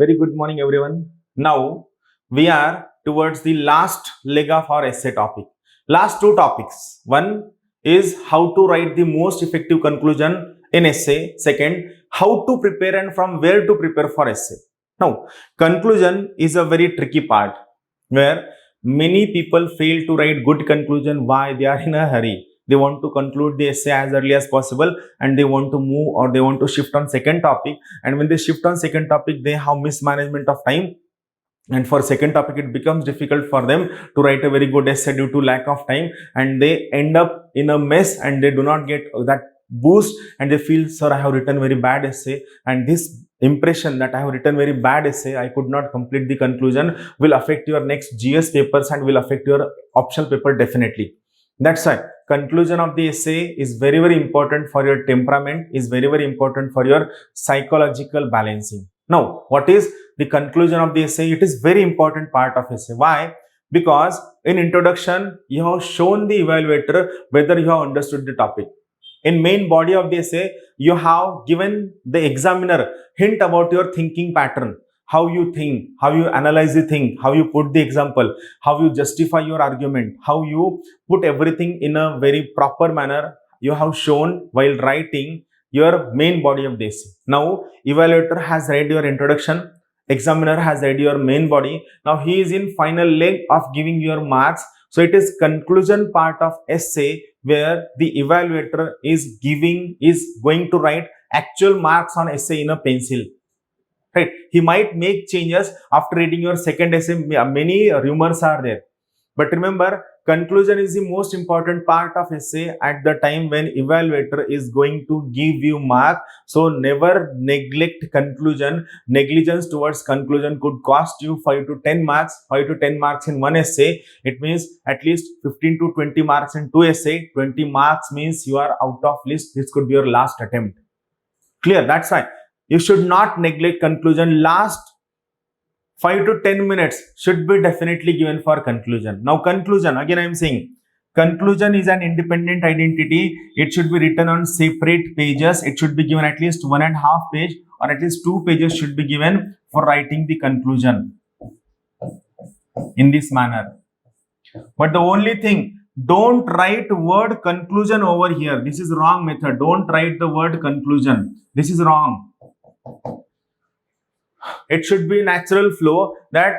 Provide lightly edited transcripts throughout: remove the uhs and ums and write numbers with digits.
Very good morning, everyone. Now we are towards the last leg of our essay topic. Last two topics. One is how to write the most effective conclusion in essay. Second, how to prepare and from where to prepare for essay. Now, conclusion is a very tricky part where many people fail to write good conclusion. Why? They are in a hurry. They want to conclude the essay as early as possible and they want to move or they want to shift on second topic, and when they shift on second topic they have mismanagement of time, and for second topic it becomes difficult for them to write a very good essay due to lack of time, and they end up in a mess and they do not get that boost and they feel, sir, I have written very bad essay, and this impression that I have written very bad essay, I could not complete the conclusion, will affect your next GS papers and will affect your optional paper definitely. That's why conclusion of the essay is very important for your temperament, is very important for your psychological balancing. Now, what is the conclusion of the essay? It is very important part of essay. Why? Because in introduction you have shown the evaluator whether you have understood the topic. In main body of the essay you have given the examiner hint about your thinking pattern, how you think, how you analyze the thing, how you put the example, how you justify your argument, how you put everything in a very proper manner. You have shown while writing your main body of the essay. Now, evaluator has read your introduction, examiner has read your main body. Now, he is in final leg of giving your marks. So, it is conclusion part of essay where the evaluator is going to write actual marks on essay in a pencil. Right, he might make changes after reading your second essay. Many rumors are there, but remember, conclusion is the most important part of essay at the time when evaluator is going to give you mark. So never neglect conclusion. Negligence towards conclusion could cost you 5 to 10 marks. 5 to 10 marks in one essay, it means at least 15 to 20 marks in two essay. 20 marks means you are out of list. This could be your last attempt. Clear? That's why you should not neglect conclusion. Last 5 to 10 minutes should be definitely given for conclusion. Now, conclusion, again I am saying, conclusion is an independent identity. It should be written on separate pages. It should be given at least 1.5 page or at least 2 pages should be given for writing the conclusion in this manner. But the only thing, don't write word conclusion over here. This is wrong method. Don't write the word conclusion. This is wrong. It should be natural flow that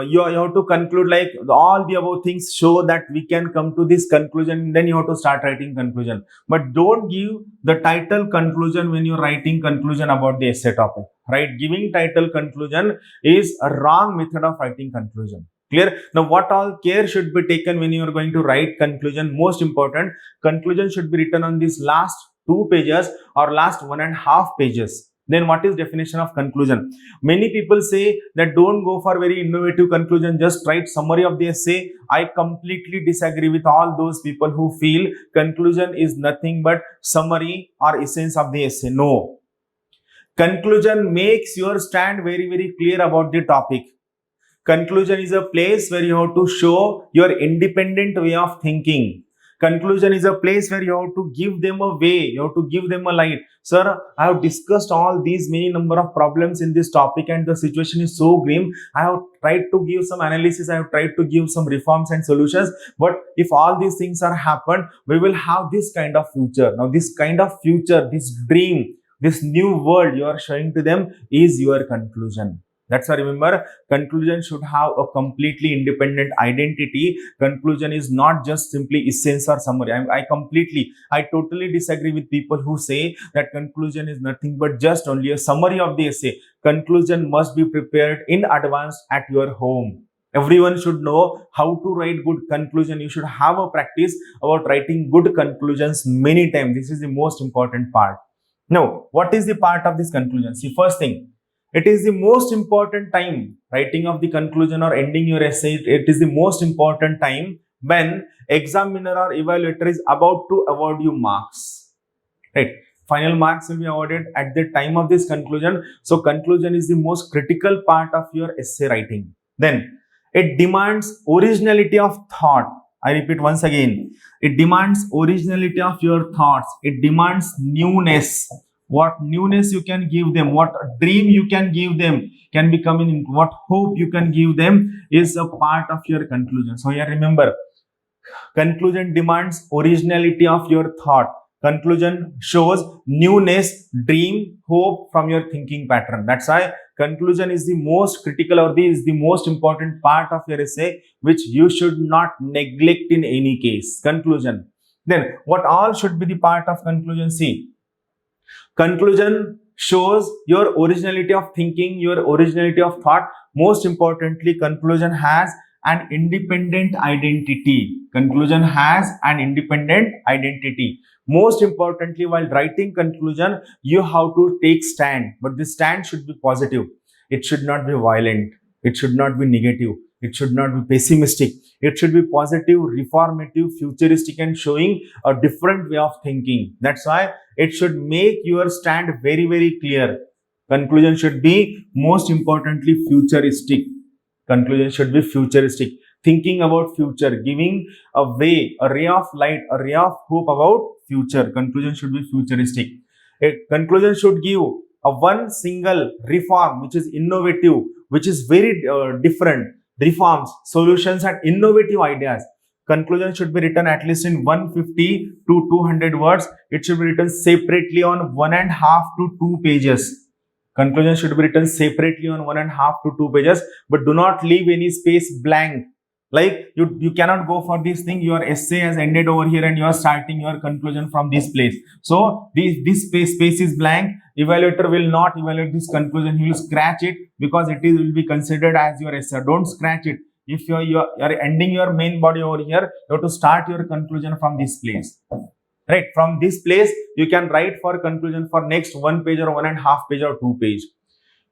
you have to conclude like all the above things show that we can come to this conclusion, then you have to start writing conclusion. But don't give the title conclusion when you're writing conclusion about the essay topic. Right? Giving title conclusion is a wrong method of writing conclusion. Clear? Now, what all care should be taken when you are going to write conclusion? Most important, conclusion should be written on these last 2 pages or last 1.5 pages. Then what is definition of conclusion? Many people say that don't go for very innovative conclusion, just write summary of the essay. I completely disagree with all those people who feel conclusion is nothing but summary or essence of the essay. No. Conclusion makes your stand very clear about the topic. Conclusion is a place where you have to show your independent way of thinking. Conclusion is a place where you have to give them a way, you have to give them a light. Sir, I have discussed all these many number of problems in this topic and the situation is so grim. I have tried to give some analysis, I have tried to give some reforms and solutions. But if all these things are happened, we will have this kind of future. Now, this kind of future, this dream, this new world you are showing to them is your conclusion. That's why remember, conclusion should have a completely independent identity. Conclusion is not just simply essence or summary. I totally disagree with people who say that conclusion is nothing but just only a summary of the essay. Conclusion must be prepared in advance at your home. Everyone should know how to write good conclusion. You should have a practice about writing good conclusions many times. This is the most important part. Now, what is the part of this conclusion? See, first thing, it is the most important time, writing of the conclusion or ending your essay. It is the most important time when examiner or evaluator is about to award you marks. Right? Final marks will be awarded at the time of this conclusion. So, conclusion is the most critical part of your essay writing. Then, it demands originality of thought. I repeat once again. It demands originality of your thoughts. It demands newness. What newness you can give them, what dream you can give them. can be coming in, what hope you can give them is a part of your conclusion. So here remember, conclusion demands originality of your thought. Conclusion shows newness, dream, hope from your thinking pattern. That's why conclusion is the most critical, or is the most important part of your essay, which you should not neglect in any case. Conclusion. Then what all should be the part of conclusion? See, conclusion shows your originality of thinking, your originality of thought. Most importantly, conclusion has an independent identity. Conclusion has an independent identity. Most importantly, while writing conclusion, you have to take stand, but the stand should be positive. It should not be violent. It should not be negative. It should not be pessimistic. It should be positive, reformative, futuristic, and showing a different way of thinking. That's why it should make your stand very, very clear. Conclusion should be, most importantly, futuristic. Conclusion should be futuristic, thinking about future, giving a way, a ray of light, a ray of hope about future. Conclusion should be futuristic. A conclusion should give a one single reform which is innovative, which is very different, reforms, solutions, and innovative ideas. Conclusion should be written at least in 150 to 200 words. It should be written separately on 1.5 to 2 pages. Conclusion should be written separately on 1.5 to 2 pages, but do not leave any space blank. Like you cannot go for this thing, your essay has ended over here and you are starting your conclusion from this place. So this space is blank. Evaluator will not evaluate this conclusion. He will scratch it because it will be considered as your essay. Don't scratch it. If you are ending your main body over here, you have to start your conclusion from this place. Right, from this place you can write for conclusion for next 1 page or 1.5 page or 2 page.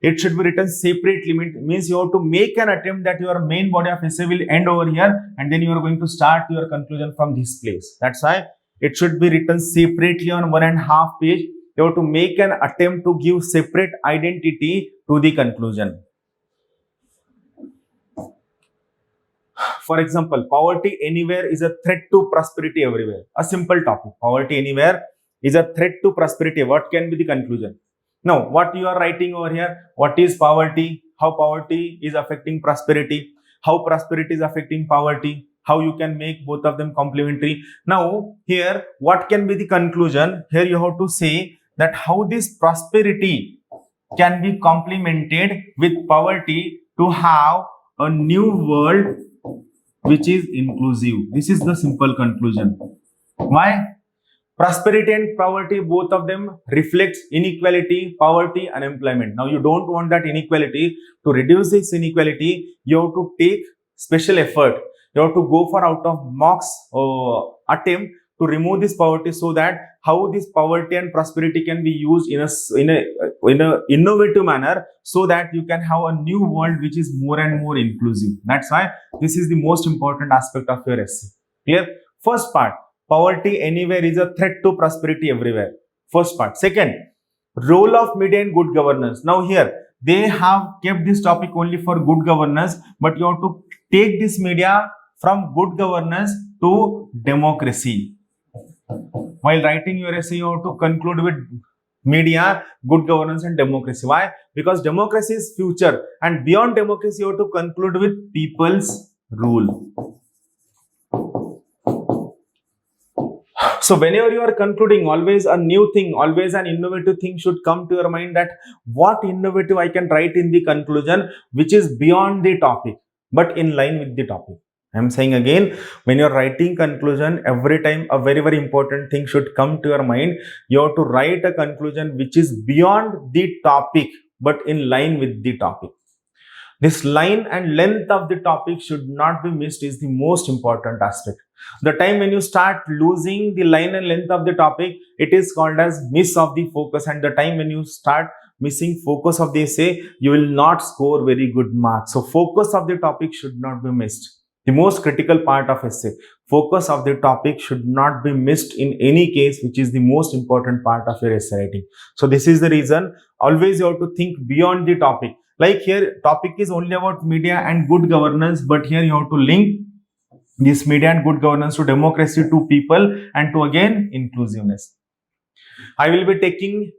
It should be written separately, means you have to make an attempt that your main body of essay will end over here and then you are going to start your conclusion from this place. That's why it should be written separately on 1.5 page. You have to make an attempt to give separate identity to the conclusion. For example, poverty anywhere is a threat to prosperity everywhere. A simple topic. Poverty anywhere is a threat to prosperity. What can be the conclusion? Now, what you are writing over here, what is poverty? How poverty is affecting prosperity? How prosperity is affecting poverty? How you can make both of them complementary? Now, here, what can be the conclusion? Here you have to say that how this prosperity can be complemented with poverty to have a new world which is inclusive. This is the simple conclusion. Why? Prosperity and poverty, both of them reflects inequality, poverty, unemployment. Now, you don't want that inequality. To reduce this inequality, you have to take special effort. You have to go for out of box attempt to remove this poverty, so that how this poverty and prosperity can be used in a innovative manner, so that you can have a new world which is more and more inclusive. That's why this is the most important aspect of your essay. Clear? First part, poverty anywhere is a threat to prosperity everywhere. First part. Second, role of media in good governance. Now here they have kept this topic only for good governance, but you have to take this media from good governance to democracy. While writing your essay, you have to conclude with media, good governance, and democracy. Why? Because democracy is future, and beyond democracy, you have to conclude with people's rule. So whenever you are concluding, always a new thing, always an innovative thing should come to your mind, that what innovative I can write in the conclusion which is beyond the topic but in line with the topic. I am saying again, when you are writing conclusion, every time a very, very important thing should come to your mind. You have to write a conclusion which is beyond the topic but in line with the topic. This line and length of the topic should not be missed, is the most important aspect. The time when you start losing the line and length of the topic, it is called as miss of the focus. And the time when you start missing focus of the essay, you will not score very good marks. So focus of the topic should not be missed. The most critical part of essay, focus of the topic should not be missed in any case, which is the most important part of your essay writing. So this is the reason always you have to think beyond the topic. Like here, topic is only about media and good governance, but here you have to link this media and good governance to democracy, to people, and to again inclusiveness. I will be taking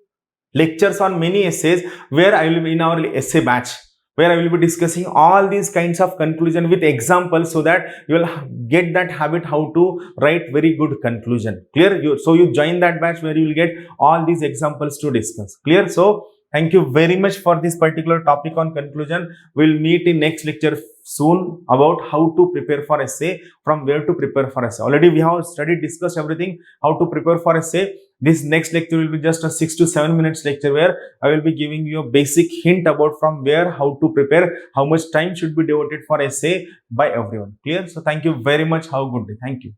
lectures on many essays where I will be in our essay batch. where I will be discussing all these kinds of conclusion with examples so that you will get that habit how to write very good conclusion. Clear? So you join that batch where you will get all these examples to discuss. Clear? So thank you very much for this particular topic on conclusion. We'll meet in next lecture soon about how to prepare for essay, from where to prepare for essay. Already we have studied, discussed everything, how to prepare for essay. This next lecture will be just a 6 to 7 minutes lecture where I will be giving you a basic hint about from where, how to prepare, how much time should be devoted for essay by everyone. Clear? So thank you very much. Have a good day. Thank you.